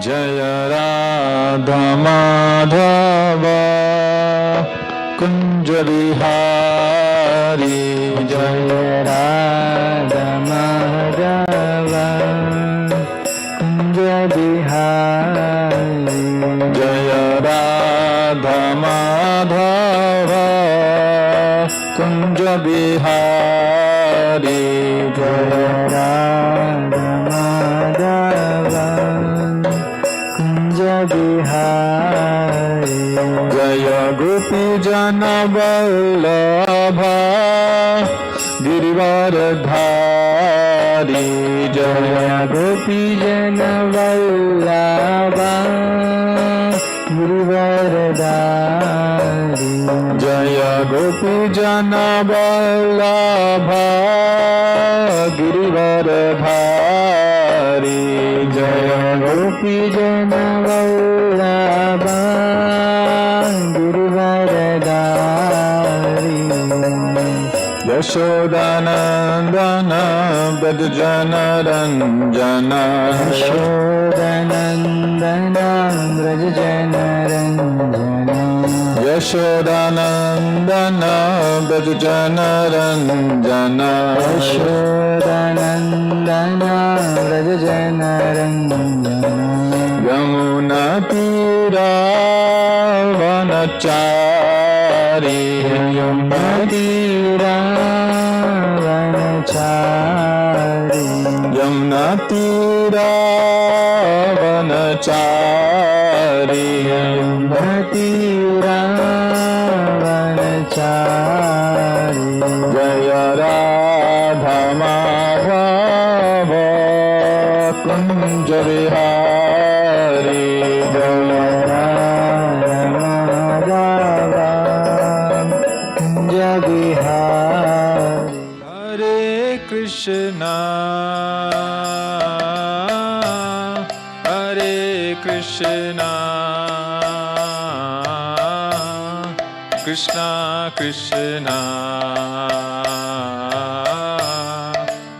Jaya Radha Madhava Kunja Vihari Jaya Radha Madhava Kunja Vihari Jaya Radha Madhava Kunja Vihari Jaya Radha Madhava Kunja Vihari Jaya Gopi Jana Vallabha Girivaradhari Jaya Gopi Jana Vallabha Girivaradhari Jaya Gopi Jana Vallabha Girivaradhari Jaya Gopi Jana Vallabha Girivaradhari Yashodanandana Brajjana Ranjana Yashodanandana Brajjana Ranjana Yashodanandana Brajjana Ranjana Yashodanandana Brajjana Ranjana Yamuna Tira Vanachari Yamuna Tira Vanachari Yamuna Tira Vanachari Yamuna Tira Vanachari Jaya Radha Madhava Kunja Vihari Jaya Radha Madhava Kunja Vihari Hare Krishna Hare Krishna Krishna Krishna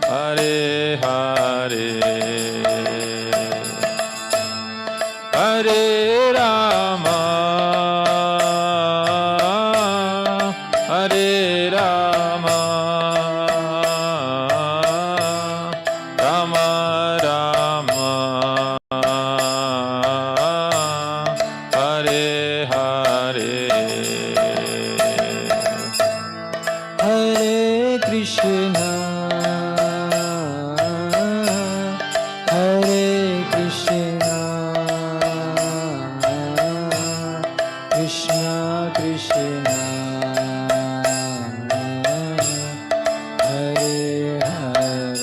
Hare Hare Hare Rama Hare Rama Rama Rama Hare Hare Hare Krishna Hare Krishna Krishna Krishna Hare Hare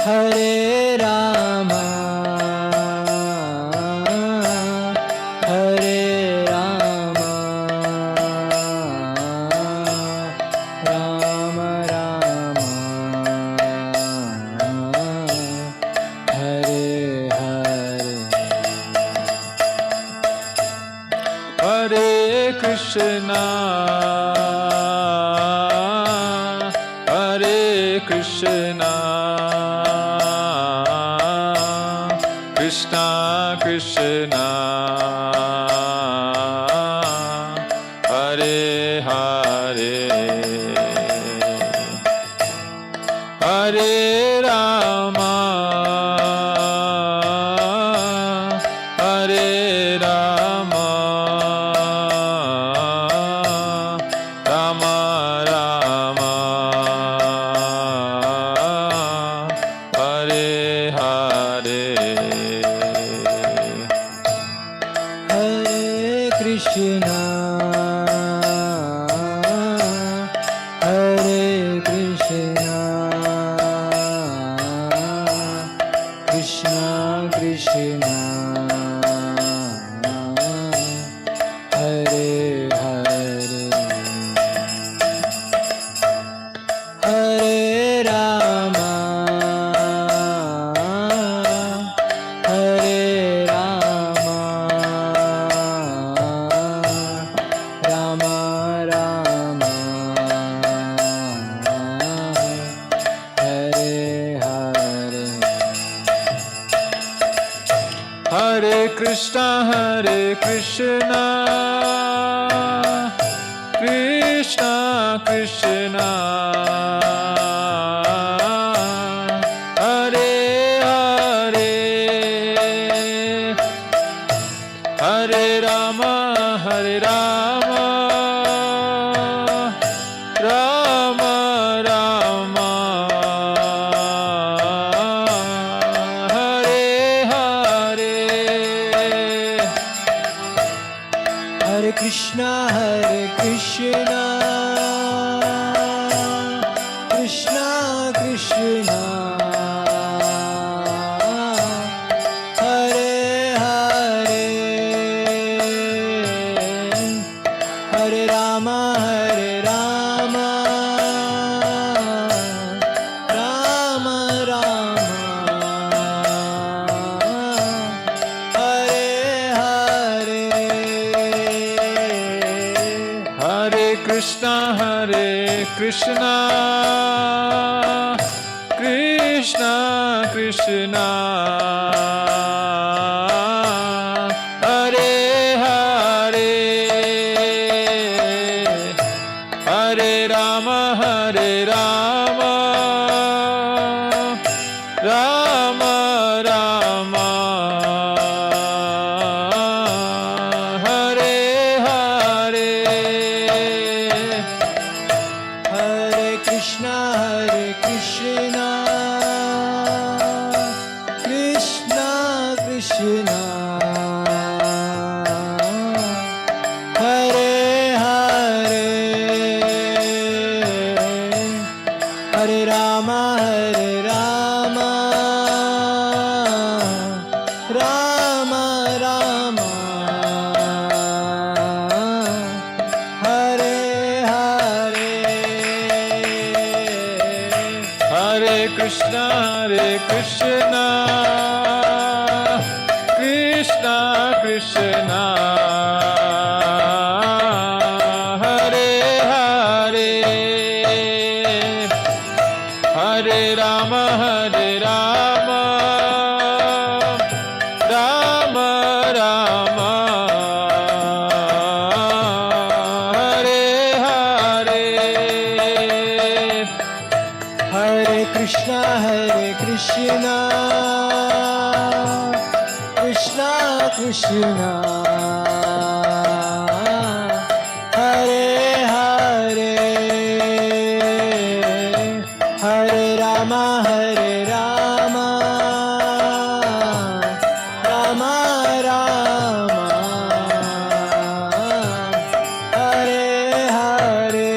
Hare Rama Hare Rama Rama Rama Hare Hare Hare Krishna Hare Krishna Krishna Krishna Hare Hare Hare Rama Hare Rama Rama Rama Hare Hare Hare Krishna Hare Krishna Krishna Krishna Hare Hare Hare Rama Hare Rama Rama Rama Hare Hare Krishna Krishna Krishna Hare Hare Hare Rama Hare Rama Rama Rama Hare Hare Hare Krishna Krishna Krishna Hare Hare Hare Rama Rama Rama Hare Hare Hare Krishna Krishna Krishna Hare Hare Hare Rama Rama Rama Rama Hare Hare Hare Krishna Krishna Krishna Hare Hare Hare Rama Rama Rama Rama Hare Hare Hare Krishna Krishna Krishna Hare Hare Hare Rama Rama Rama Rama Hare Hare Hare Krishna Krishna Krishna Hare Hare Hare Rama Rama Rama Rama Hare Hare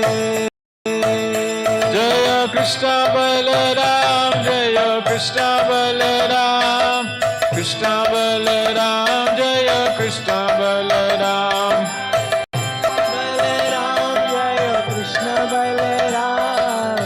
Jaya Krishna Balaram Jaya Krishna Balaram Krishna Balaram Jaya Krishna Balaram Balaram Jaya Krishna Balaram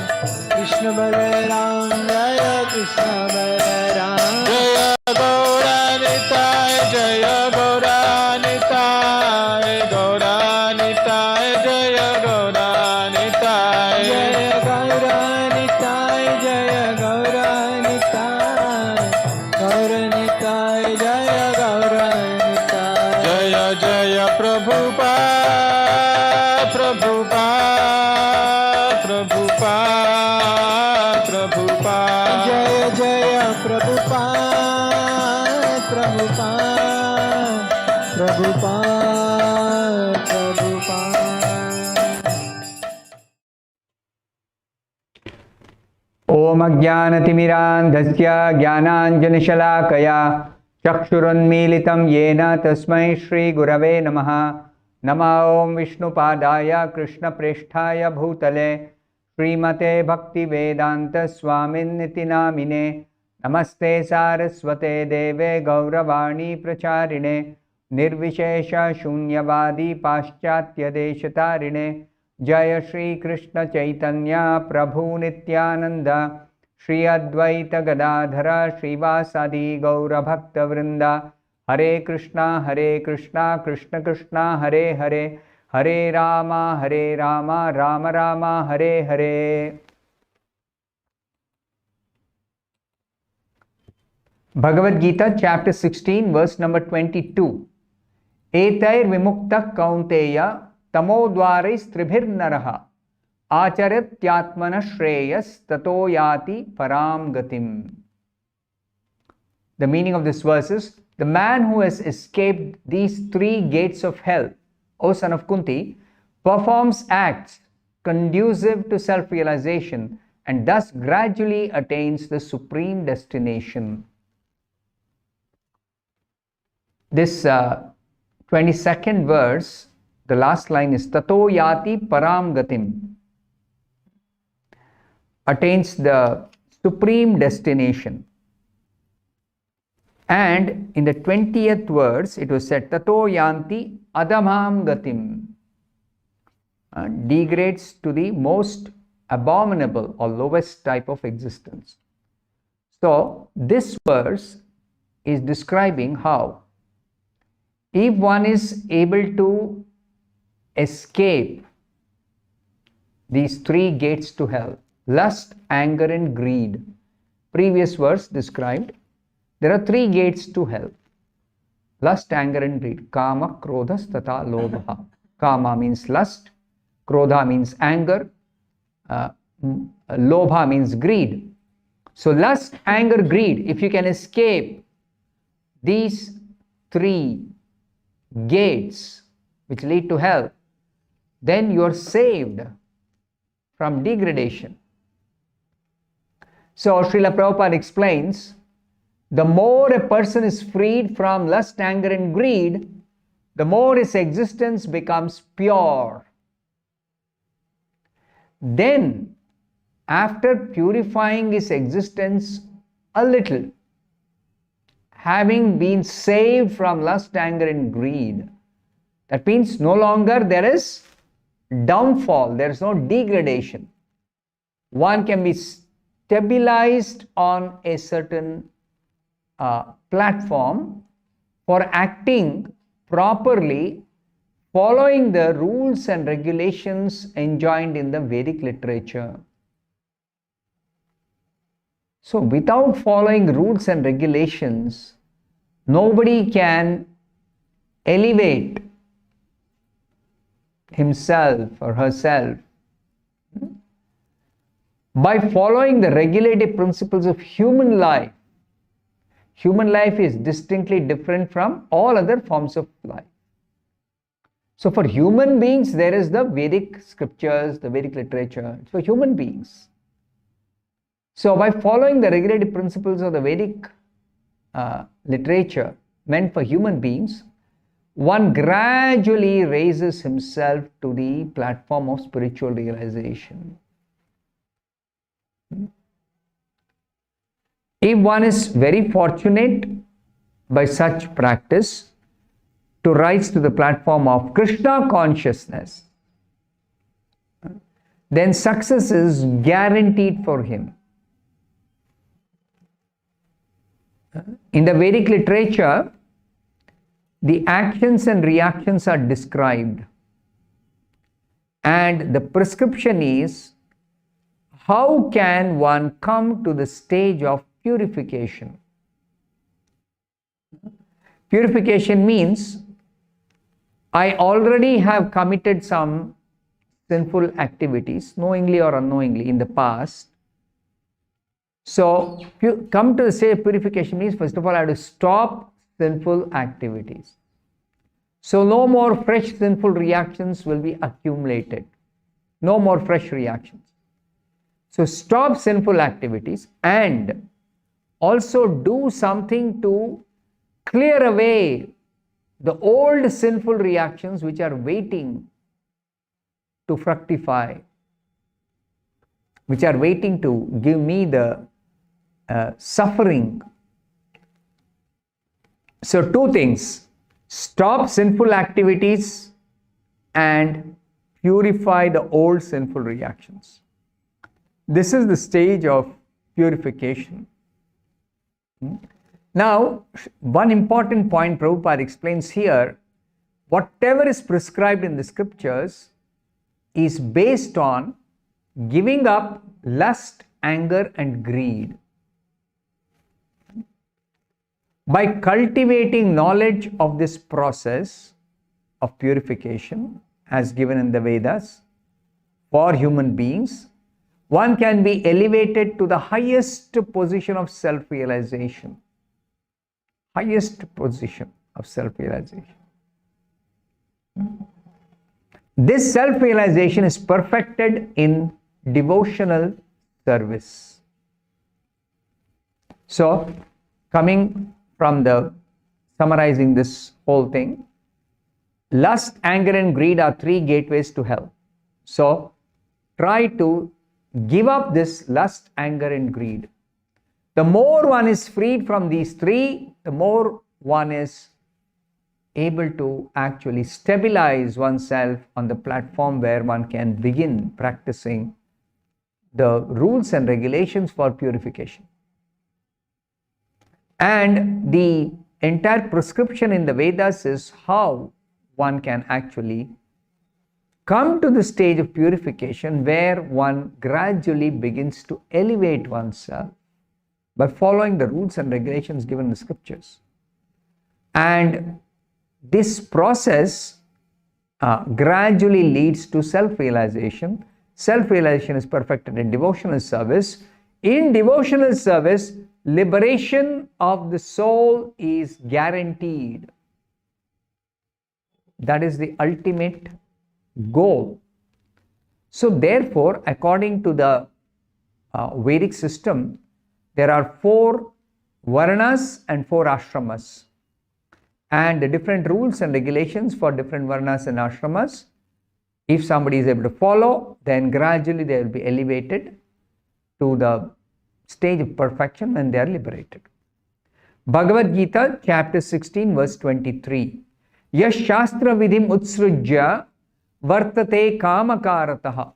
Krishna Balaram Jaya Krishna Balaram Jaya Gauranitai Jaya Gauranitai Gauranitai Jaya Gauranitai Jaya Gauranitai Jaya Gauranitai Gauranitai Jaya Gauranitai Jaya Jaya Prabhupada Prabhupada Prabhupada Prabhupada Jaya Jaya Prabhupada Prabhupada Prabhupada Prabhupada ओम अज्ञानतिमिरान्धस्य ज्ञानाञ्जनशलाकया चक्षुरुन्मीलितं येन तस्मै श्रीगुरवे नमः। नमः ओं विष्णुपादाय कृष्णप्रेष्ठाय भूतले श्रीमते भक्तिवेदांत स्वामिन्निति नामिने। नमस्ते सारस्वते देवे गौरवाणी प्रचारिणे निर्विशेष शून्यवादी पाश्चात्यदेशतारिणे। जय श्री कृष्ण चैतन्य प्रभु नित्यानंद श्री अद्वैत गदाधर श्रीवासादि गौरभक्तवृंद। हरे Krishna Krishna Krishna Hare Hare Hare Ram Ram Ram Hare Hare. Bhagavad Gita, chapter 16, verse number 22. Etair vimukta kaunteya tamodvarais tribhirnaraha acharyatyatmana shreyas tato yati param gatim. The meaning of this verse is, the man who has escaped these three gates of hell, O son of Kunti, performs acts conducive to self-realization and thus gradually attains the supreme destination. This 22nd verse, the last line is Tato yati param gatim, attains the supreme destination. And in the 20th verse, it was said Tato yanti adamam gatim, degrades to the most abominable or lowest type of existence. So this verse is describing how if one is able to escape these three gates to hell, lust, anger and greed. Previous verse described there are three gates to hell: lust, anger and greed. Kama, krodha, tata, lobha. Kama means lust, krodha means anger, lobha means greed. So lust, anger, greed, if you can escape these three gates which lead to hell, then you are saved from degradation. So Srila Prabhupada explains, the more a person is freed from lust, anger and greed, the more his existence becomes pure. Then, after purifying his existence a little, having been saved from lust, anger and greed, that means no longer there is downfall, there is no degradation. One can be stabilized on a certain platform for acting properly, following the rules and regulations enjoined in the Vedic literature. So without following rules and regulations, nobody can elevate himself or herself. By following the regulative principles of human life, human life is distinctly different from all other forms of life. So for human beings, there is the Vedic scriptures, the Vedic literature. It's for human beings. So by following the regulative principles of the Vedic literature meant for human beings, one gradually raises himself to the platform of spiritual realization. If one is very fortunate by such practice to rise to the platform of Krishna consciousness, then success is guaranteed for him. In the Vedic literature, the actions and reactions are described, and the prescription is how can one come to the stage of purification. Purification means I already have committed some sinful activities, knowingly or unknowingly, in the past. So, come to the stage of purification means, first of all, I have to stop sinful activities. So, no more fresh sinful reactions will be accumulated. No more fresh reactions. So, stop sinful activities and also do something to clear away the old sinful reactions which are waiting to fructify, which are waiting to give me the suffering. So two things: stop sinful activities and purify the old sinful reactions. This is the stage of purification. Now, one important point Prabhupada explains here: whatever is prescribed in the scriptures is based on giving up lust, anger and greed. By cultivating knowledge of this process of purification as given in the Vedas for human beings, one can be elevated to the highest position of self-realization. Highest position of self-realization. This self-realization is perfected in devotional service. So, coming from the summarizing this whole thing, lust, anger and greed are three gateways to hell. So, try to give up this lust, anger and greed. The more one is freed from these three, the more one is able to actually stabilize oneself on the platform where one can begin practicing the rules and regulations for purification. And the entire prescription in the Vedas is how one can actually come to the stage of purification where one gradually begins to elevate oneself by following the rules and regulations given in the scriptures. And this process gradually leads to self-realization. Self-realization is perfected in devotional service. In devotional service, liberation of the soul is guaranteed. That is the ultimate goal. So therefore, according to the Vedic system, there are 4 varnas and 4 ashramas. And the different rules and regulations for different varnas and ashramas, if somebody is able to follow, then gradually they will be elevated to the stage of perfection and they are liberated. Bhagavad Gita, chapter 16, verse 23. Yash shastra vidhim utsrujya vartate kamakarataha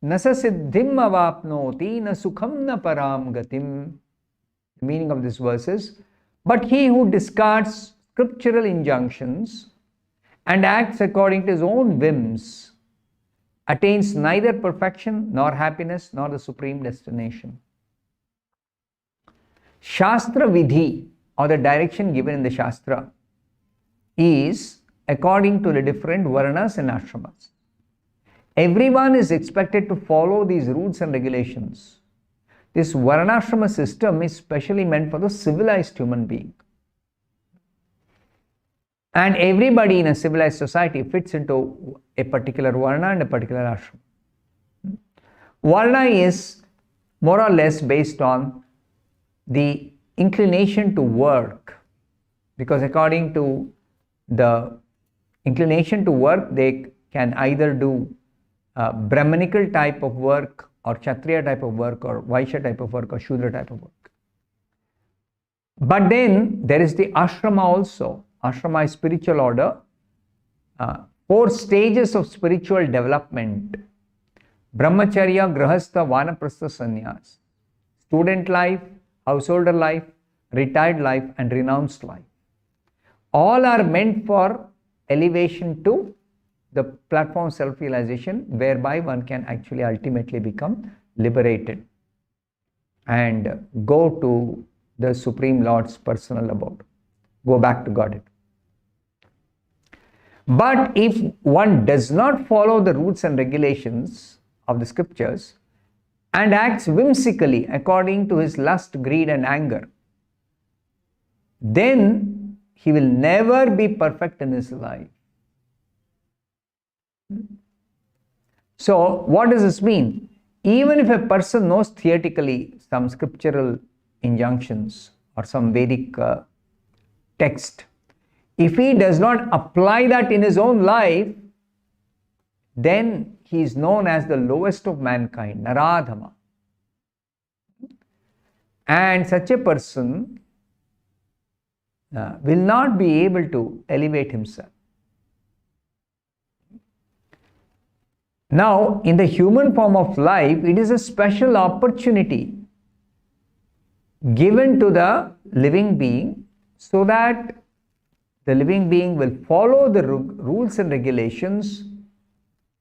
nasa siddhim avapnoti na sukham na param gatim. The meaning of this verse is, but he who discards scriptural injunctions and acts according to his own whims attains neither perfection nor happiness nor the supreme destination. Shastra vidhi, or the direction given in the Shastra, is according to the different varnas and ashramas. Everyone is expected to follow these rules and regulations. This varnashrama system is specially meant for the civilized human being. And everybody in a civilized society fits into a particular varna and a particular ashram. Varna is more or less based on the inclination to work, because according to the inclination to work, they can either do Brahmanical type of work or Kshatriya type of work or Vaishya type of work or Shudra type of work. But then there is the ashrama also. Ashrama is spiritual order. 4 stages of spiritual development. Brahmacharya, Grahastha, Vanaprastha, Sannyas. Student life, householder life, retired life and renounced life. All are meant for elevation to the platform of self-realization, whereby one can actually ultimately become liberated and go to the Supreme Lord's personal abode. Go back to Godhead. But if one does not follow the rules and regulations of the scriptures and acts whimsically according to his lust, greed and anger, then he will never be perfect in his life. So what does this mean? Even if a person knows theoretically some scriptural injunctions or some Vedic text, if he does not apply that in his own life, then he is known as the lowest of mankind, Naradhama. And such a person will not be able to elevate himself. Now, in the human form of life, it is a special opportunity given to the living being so that the living being will follow the rules and regulations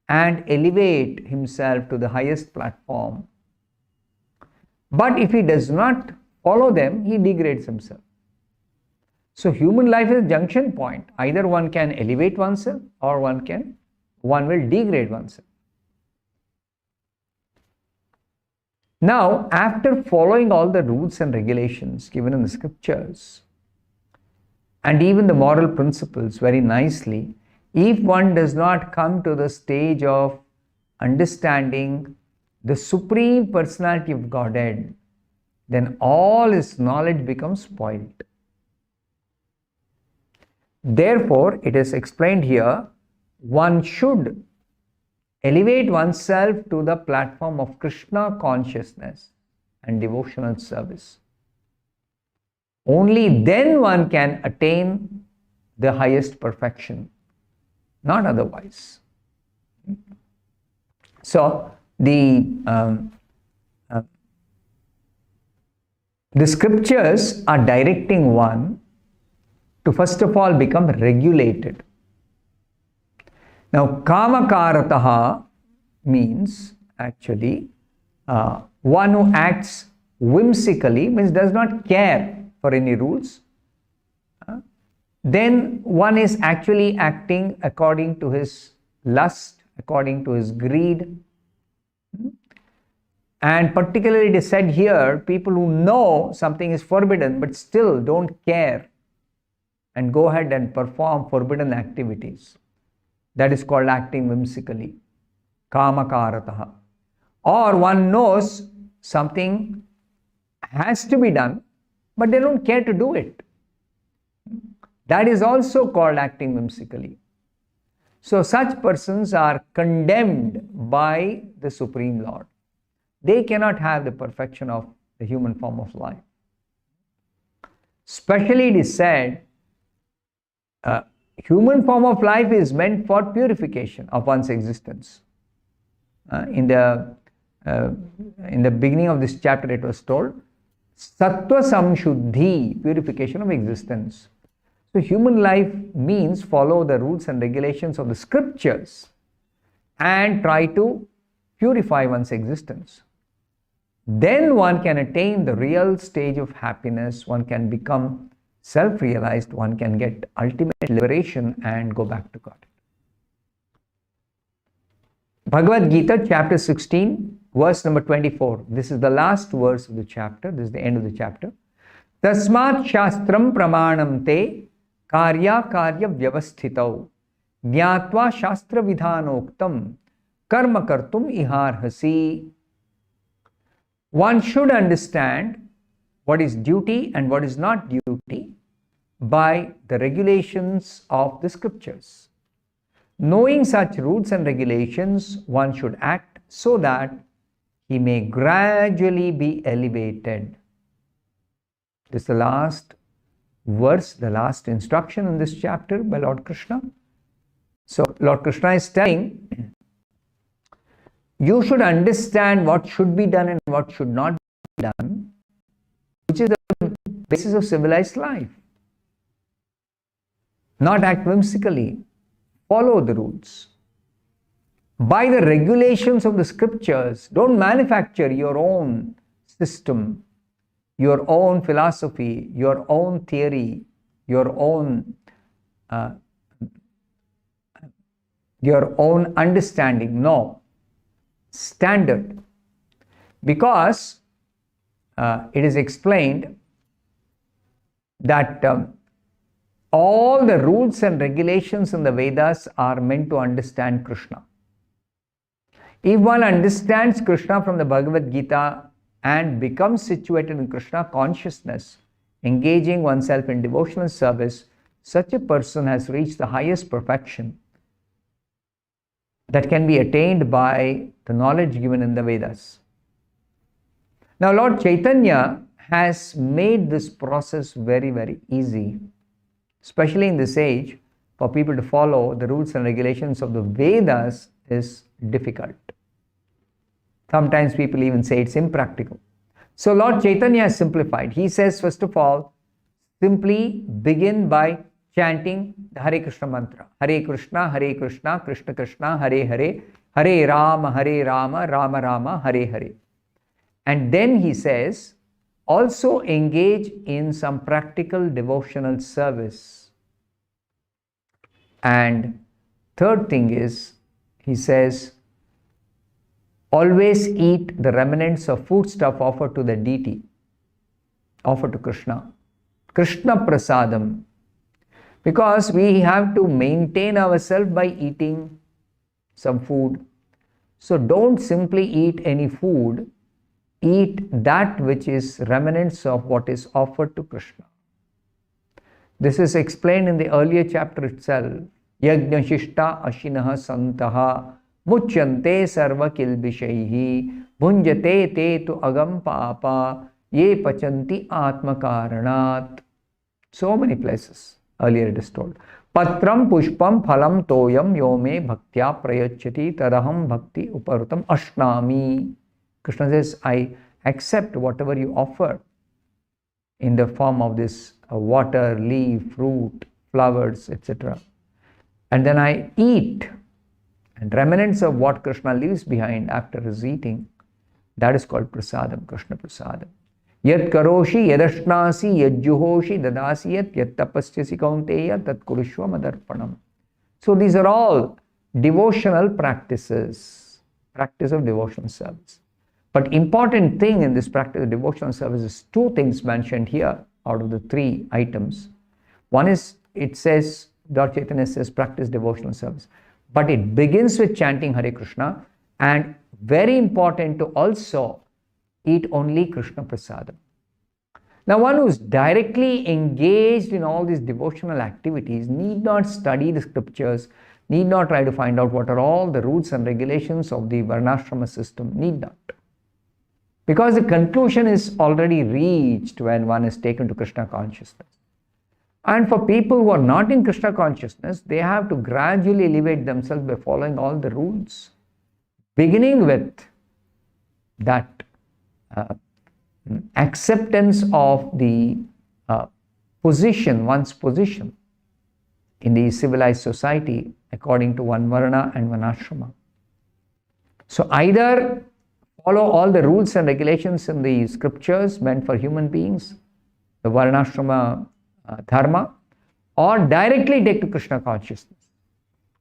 and elevate himself to the highest platform. But if he does not follow them, he degrades himself. So human life is a junction point. Either one can elevate oneself or one will degrade oneself. Now, after following all the rules and regulations given in the scriptures and even the moral principles very nicely, if one does not come to the stage of understanding the Supreme Personality of Godhead, then all his knowledge becomes spoiled. Therefore, it is explained here, one should elevate oneself to the platform of Krishna consciousness and devotional service. Only then one can attain the highest perfection, not otherwise. So, the scriptures are directing one to first of all become regulated. Now, kamakarataha means actually one who acts whimsically, means does not care for any rules. Then one is actually acting according to his lust, according to his greed. And particularly it is said here, people who know something is forbidden but still don't care and go ahead and perform forbidden activities. That is called acting whimsically. Kamakarataha. Or one knows something has to be done, but they don't care to do it. That is also called acting whimsically. So such persons are condemned by the Supreme Lord. They cannot have the perfection of the human form of life. Especially it is said, human form of life is meant for purification of one's existence. In the beginning of this chapter it was told, Sattva Samshuddhi, purification of existence. So human life means follow the rules and regulations of the scriptures and try to purify one's existence. Then one can attain the real stage of happiness, one can become self-realized, one can get ultimate liberation and go back to God. Bhagavad Gita chapter 16 verse number 24. This is the last verse of the chapter. This is the end of the chapter. Tasmat shastram pramanam te karya vyavasthitau jnatva shastra vidhanoktam karma kartum iharhasi. One should understand what is duty and what is not duty by the regulations of the scriptures. Knowing such rules and regulations, one should act so that he may gradually be elevated. This is the last verse, the last instruction in this chapter by Lord Krishna. So Lord Krishna is telling, you should understand what should be done and what should not be done, which is the basis of civilized life. Not act whimsically. Follow the rules. By the regulations of the scriptures, don't manufacture your own system, your own philosophy, your own theory, your own understanding. No. Standard. Because it is explained that all the rules and regulations in the Vedas are meant to understand Krishna. If one understands Krishna from the Bhagavad Gita and becomes situated in Krishna consciousness, engaging oneself in devotional service, such a person has reached the highest perfection that can be attained by the knowledge given in the Vedas. Now, Lord Chaitanya has made this process very, very easy, especially in this age. For people to follow the rules and regulations of the Vedas is difficult. Sometimes people even say it's impractical. So Lord Chaitanya has simplified. He says, first of all, simply begin by chanting the Hare Krishna mantra. Hare Krishna, Krishna Krishna, Hare Hare, Hare Rama, Rama Rama, Hare Hare. And then he says, also engage in some practical devotional service. And third thing is, he says, always eat the remnants of foodstuff offered to the deity, offered to Krishna. Krishna prasadam. Because we have to maintain ourselves by eating some food. So don't simply eat any food. Eat that which is remnants of what is offered to Krishna. This is explained in the earlier chapter itself. Yajna shishta ashinaha santaha muchyante sarva kilbishaihi bhunjate te tu agam papa ye pachanti atma karanat. So many places. Earlier it is told. Patram pushpam phalam toyam yome bhaktya prayachati tadaham bhakti uparutam ashnami. Krishna says, I accept whatever you offer in the form of this water, leaf, fruit, flowers, etc. And then I eat. And remnants of what Krishna leaves behind after his eating, that is called prasadam, Krishna prasadam. Yat karoshi yadashnasi yadjuhoshi dadasi yat tapasyasi kaunteya tat kurushva madarpanam. So these are all devotional practices, practice of devotional service. But important thing in this practice of devotional service is two things mentioned here out of the three items. One is, it says, Lord Chaitanya says, practice devotional service. But it begins with chanting Hare Krishna, and very important to also eat only Krishna prasadam. Now, one who is directly engaged in all these devotional activities need not study the scriptures, need not try to find out what are all the rules and regulations of the varnashrama system, need not. Because the conclusion is already reached when one is taken to Krishna consciousness. And for people who are not in Krishna consciousness, they have to gradually elevate themselves by following all the rules, beginning with that acceptance of the position, one's position in the civilized society according to one varna and one ashrama. So either follow all the rules and regulations in the scriptures meant for human beings, the varnashrama dharma, or directly take to Krishna consciousness.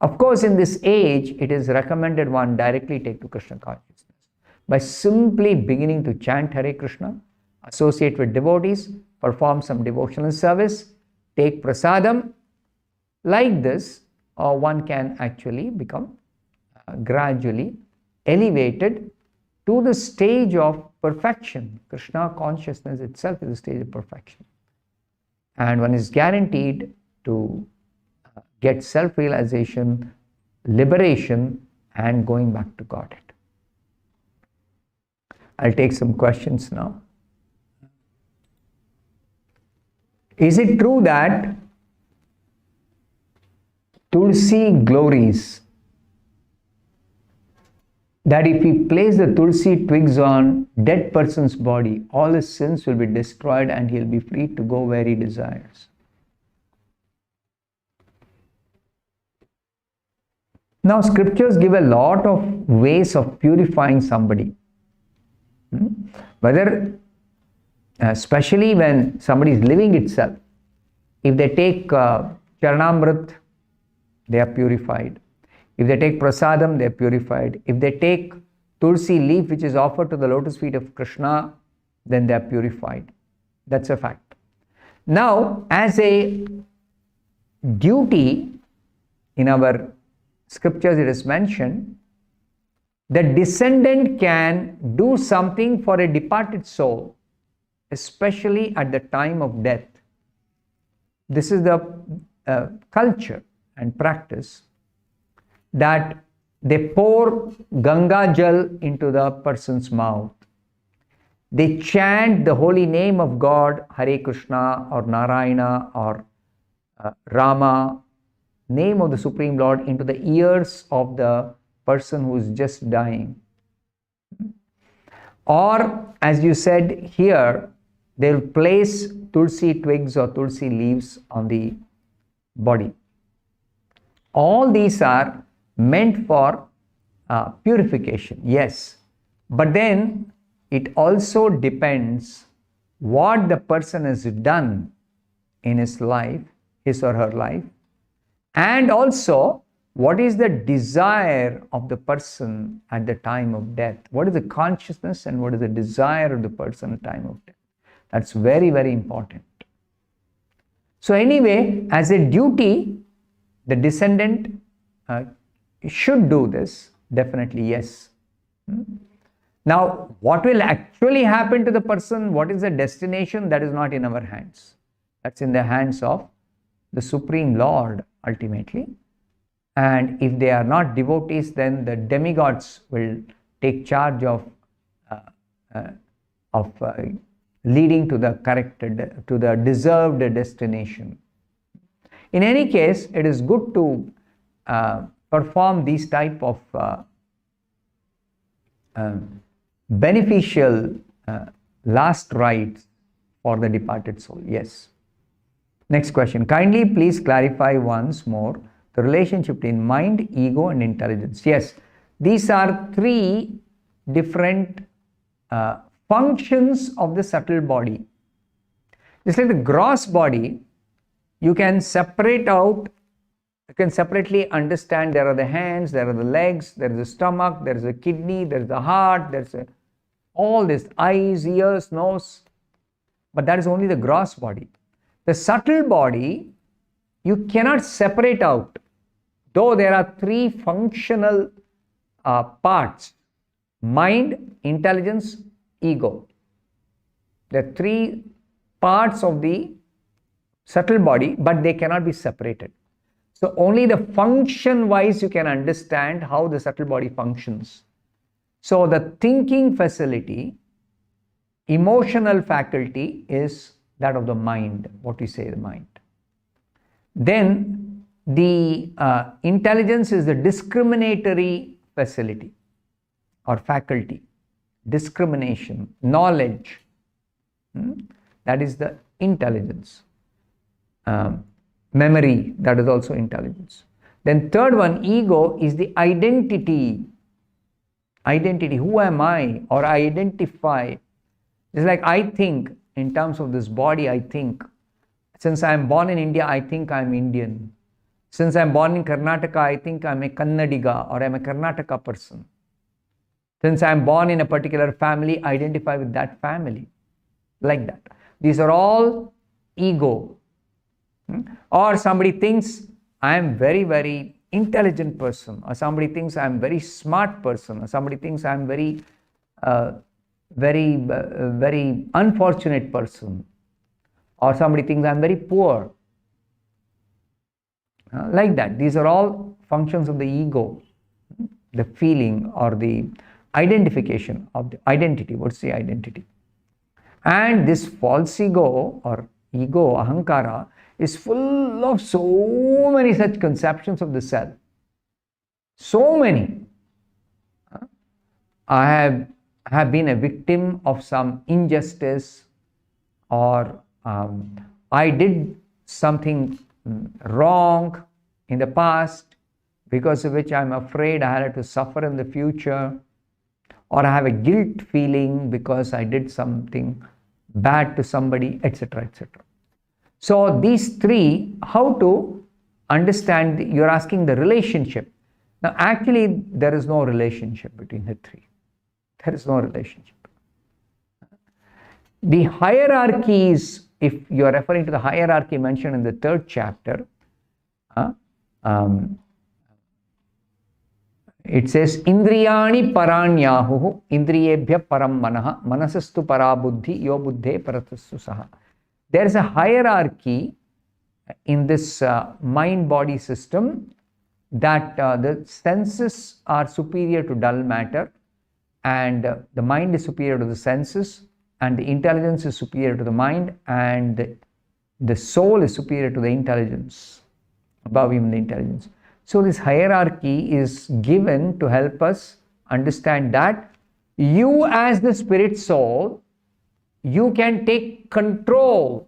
Of course, in this age, it is recommended one directly take to Krishna consciousness by simply beginning to chant Hare Krishna, associate with devotees, perform some devotional service, take prasadam. Like this, one can actually become gradually elevated to the stage of perfection. Krishna consciousness itself is a stage of perfection. And one is guaranteed to get self-realization, liberation, and going back to Godhead. I'll take some questions now. Is it true that Tulsi glories? That if we place the Tulsi twigs on dead person's body, all his sins will be destroyed and he'll be free to go where he desires. Now, scriptures give a lot of ways of purifying somebody. Whether, especially when somebody is living itself, if they take Charanamrit, they are purified. If they take prasadam, they are purified. If they take tulsi leaf, which is offered to the lotus feet of Krishna, then they are purified. That's a fact. Now, as a duty, in our scriptures it is mentioned, the descendant can do something for a departed soul, especially at the time of death. This is the culture and practice, that they pour Ganga Jal into the person's mouth. They chant the holy name of God, Hare Krishna or Narayana or Rama, name of the Supreme Lord, into the ears of the person who is just dying. Or, as you said here, they will place tulsi twigs or tulsi leaves on the body. All these are meant for purification, yes. But then it also depends what the person has done in his life, his or her life, and also what is the desire of the person at the time of death. What is the consciousness and what is the desire of the person at the time of death? That's very, very important. So anyway, as a duty, the descendant should do this. Definitely, yes. Now, what will actually happen to the person? What is the destination? That is not in our hands. That's in the hands of the Supreme Lord, ultimately. And if they are not devotees, then the demigods will take charge of leading to the correct, to the deserved destination. In any case, it is good to perform these type of beneficial last rites for the departed soul. Yes. Next question. Kindly please clarify once more the relationship between mind, ego, and intelligence. Yes, these are three different functions of the subtle body. Just like the gross body, you can separate out, you can separately understand there are the hands, there are the legs, there is the stomach, there is a kidney, there is the heart, there is all this, eyes, ears, nose, but that is only the gross body. The subtle body, you cannot separate out, though there are three functional parts: mind, intelligence, ego. There are three parts of the subtle body, but they cannot be separated. So only the function wise you can understand how the subtle body functions. So the thinking facility, emotional faculty is that of the mind, what we say the mind. Then the intelligence is the discriminatory facility or faculty, discrimination, knowledge. That is the intelligence. Memory, that is also intelligence. Then third one, ego, is the identity. Identity, who am I? Or I identify. It's like I think, in terms of this body, I think. Since I am born in India, I think I am Indian. Since I am born in Karnataka, I think I am a Kannadiga or I am a Karnataka person. Since I am born in a particular family, I identify with that family. Like that. These are all ego. Or somebody thinks I am very, very intelligent person, or somebody thinks I am very smart person, or somebody thinks I am very unfortunate person, or somebody thinks I am very poor. Like that. These are all functions of the ego, the feeling or the identification of the identity. What's the identity? And this false ego or ego, ahankara, is full of so many such conceptions of the self. So many. I have been a victim of some injustice, or I did something wrong in the past because of which I am afraid I had to suffer in the future, or I have a guilt feeling because I did something bad to somebody, etc., etc. So these three, how to understand, you're asking the relationship. Now actually there is no relationship between the three. There is no relationship. The hierarchies, if you're referring to the hierarchy mentioned in the 3rd chapter, it says, Indriyani paranyahu indriyebhya param manaha manasastu parabuddhi yo buddhe paratastu saha. There is a hierarchy in this mind-body system that the senses are superior to dull matter, and the mind is superior to the senses, and the intelligence is superior to the mind, and the soul is superior to the intelligence, above even the intelligence. So this hierarchy is given to help us understand that you as the spirit soul, you can take control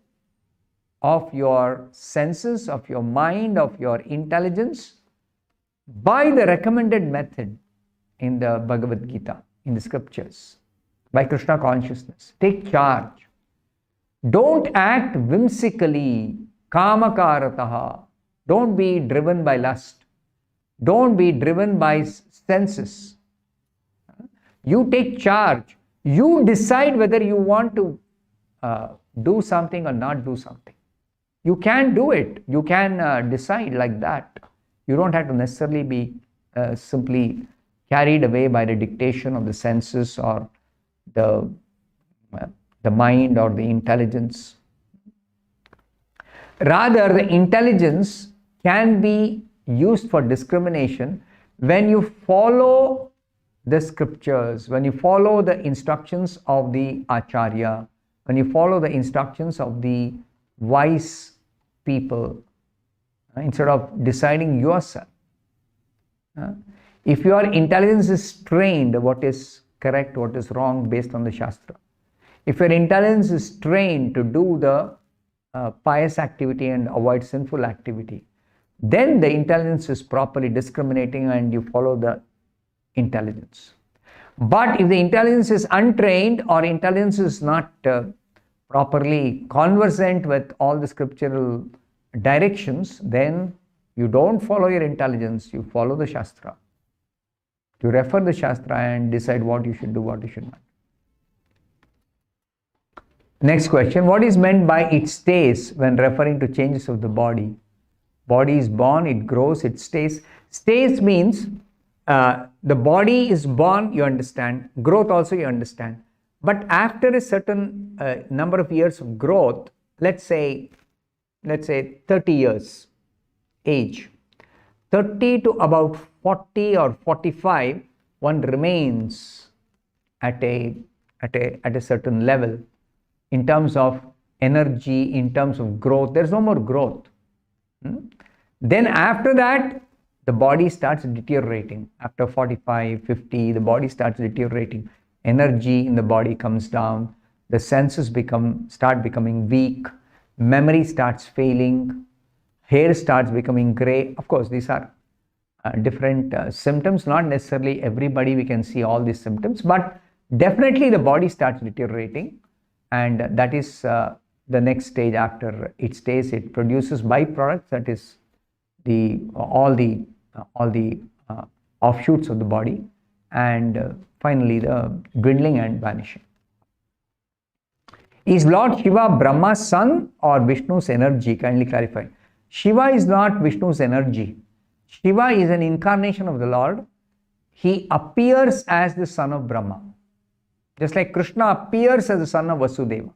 of your senses, of your mind, of your intelligence by the recommended method in the Bhagavad Gita, in the scriptures, by Krishna consciousness. Take charge. Don't act whimsically, kamakarataha. Don't be driven by lust. Don't be driven by senses. You take charge. You decide whether you want to do something or not do something. You can do it. You can decide like that. You don't have to necessarily be simply carried away by the dictation of the senses or the mind or the intelligence. Rather, the intelligence can be used for discrimination when you follow the scriptures, when you follow the instructions of the acharya, when you follow the instructions of the wise people, instead of deciding yourself. If your intelligence is trained, what is correct, what is wrong based on the Shastra. If your intelligence is trained to do the pious activity and avoid sinful activity, then the intelligence is properly discriminating and you follow the intelligence. But if the intelligence is untrained or intelligence is not properly conversant with all the scriptural directions, then you don't follow your intelligence, you follow the Shastra. You refer the Shastra and decide what you should do, what you should not. Next question, what is meant by it stays when referring to changes of the body? Body is born, it grows, it stays. Stays means the body is born, you understand. Growth also you understand. But after a certain number of years of growth, let's say 30 years age, 30 to about 40 or 45, one remains at a certain level in terms of energy, in terms of growth. There's no more growth. Then after that, the body starts deteriorating. After 45, 50, the body starts deteriorating. Energy in the body comes down. The senses start becoming weak. Memory starts failing. Hair starts becoming gray. Of course, these are different symptoms. Not necessarily everybody we can see all these symptoms, but definitely the body starts deteriorating, and that is the next stage. After it stays, it produces byproducts, that is all the offshoots of the body, and finally the dwindling and vanishing. Is Lord Shiva Brahma's son or Vishnu's energy? Kindly clarify. Shiva is not Vishnu's energy. Shiva is an incarnation of the Lord. He appears as the son of Brahma. Just like Krishna appears as the son of Vasudeva.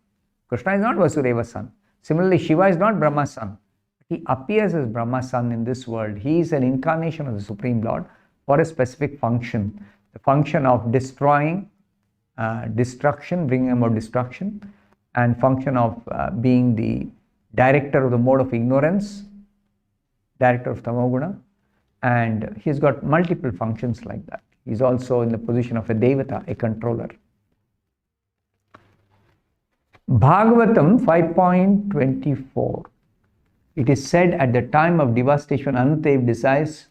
Krishna is not Vasudeva's son. Similarly, Shiva is not Brahma's son. He appears as Brahma's son in this world. He is an incarnation of the Supreme Lord for a specific function. The function of destroying, destruction, bringing about destruction, and function of being the director of the mode of ignorance, director of Tamoguna, and he's got multiple functions like that. He's also in the position of a Devata, a controller. Bhagavatam 5.24. It is said at the time of devastation, Anantadev decides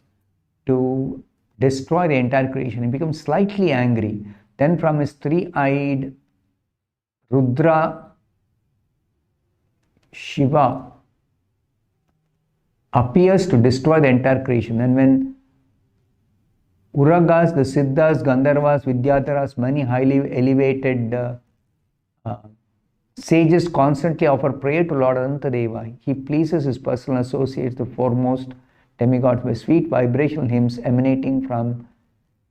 to destroy the entire creation. He becomes slightly angry. Then from his three-eyed Rudra, Shiva appears to destroy the entire creation. And when Uragas, the Siddhas, Gandharvas, Vidyadharas, many highly elevated sages constantly offer prayer to Lord Anantadeva, he pleases his personal associates, the foremost demigods, by sweet vibrational hymns emanating from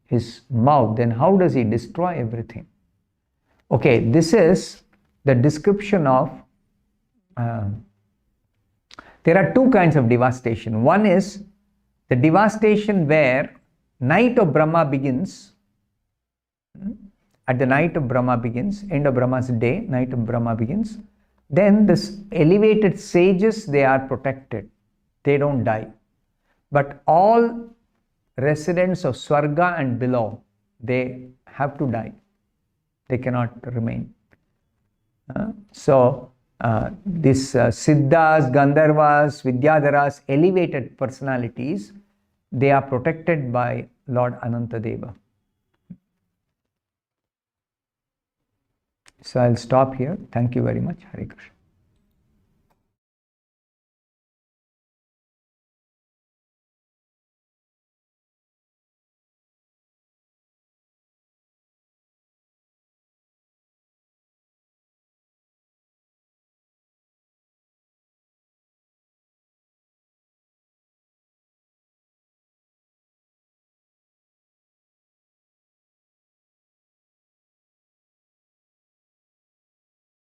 his mouth. Then how does he destroy everything? Okay, this is the description of there are two kinds of devastation. One is the devastation where night of Brahma begins. At the night of Brahma begins, end of Brahma's day, night of Brahma begins. Then this elevated sages, they are protected. They don't die. But all residents of Swarga and below, they have to die. They cannot remain. These Siddhas, Gandharvas, Vidyadharas, elevated personalities, they are protected by Lord Anantadeva. So I'll stop here. Thank you very much. Hare Krishna.